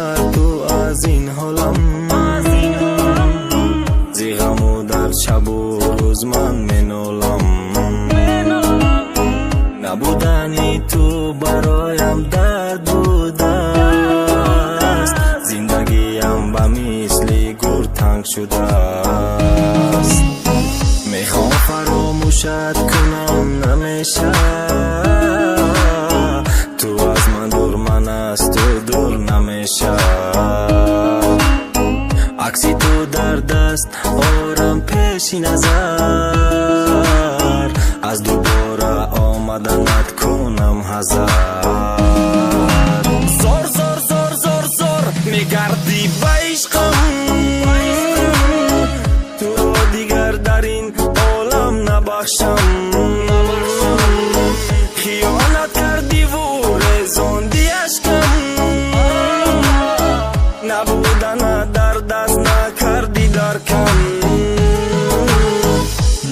کرد تو از این حالم، زی غم و در شب و روز من منالم. نبودنی تو برایم درد بوده است، زندگیم به مثل گور تنگ شده است. میخوام فراموشت کنم نمیشه، تو از من دور من از تو دور نمیشه. عکسی تو در دست آرم پیش نظر، از دوباره آمدنت کنم حذر. زور زور زور زور زور میگردی به عشقم، تو رو دیگر در این عالم نبخشم. خیانت کردی و رزاندی عشقم، نبودن در دست نکردی درکم.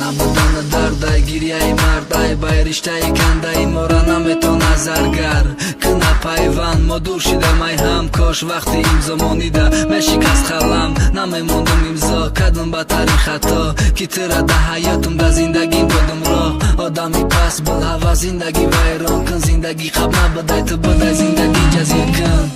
نبودن دردای گریه مردای بای رشته کنده ما را نمیتون نظرگر کنه پیوند. ما دور شده مای هم کاش وقتی این زمانیده مشکست خلم نمیموندم امضا کردم بدترین خطا که تره ده حیاتم ده زندگی دادم را. آدمی پس بل هوا زندگی ویران کن، زندگی خب نبودای تو بودای زندگی جزیه کن.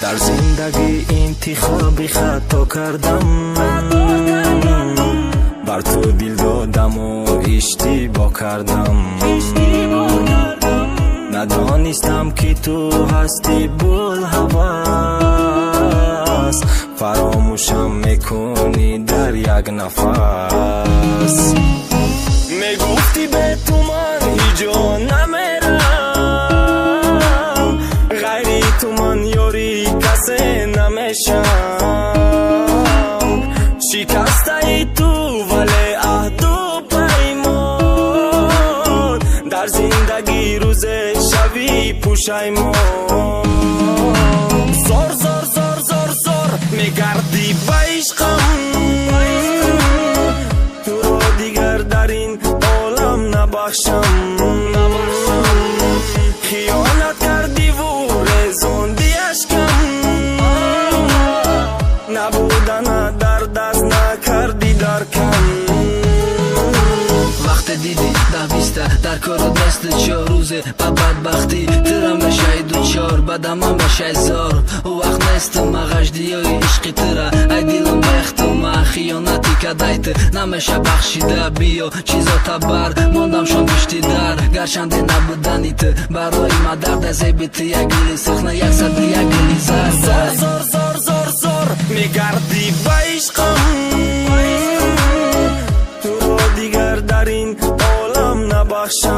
در زندگی انتخابی خطا کردم، بر تو دل دادم و اشتباه کردم. ندانستم که تو هستی بول هوس، فراموشم میکنی در یک نفس. میگفتی به تو من هیچ جا نمیرم، غیری تو من یاری کسی نمیشم. شکسته ای تو ولی عهد و پیمان، در زندگی روز شوی پوشیمان. زور زور زور زور زور میگردی به عشقم، تو رو دیگر در این عالم نبخشم. خیانت کردی و رزاندی عشقم، نبودن در دست نکردی درکم. وقت دیدی ده بیسته در کار دست 4 روزه با بدبختی ترم بشه دوچار بدم هم بشه زار. و وقت نیستم مغجدی های عشقی تره ای دیلم بختم خیانتی که دیت نمیشه بخشیده. بیا چیزا تبر ماندم شان بشتی در گرچنده نبودنیت برای ما درد زیبیت یک گلی سخنه یک صد یک گلی زر. زور زور زور زور زور میگردی به عشقم، تو رو دیگر در این عالم نبخشم.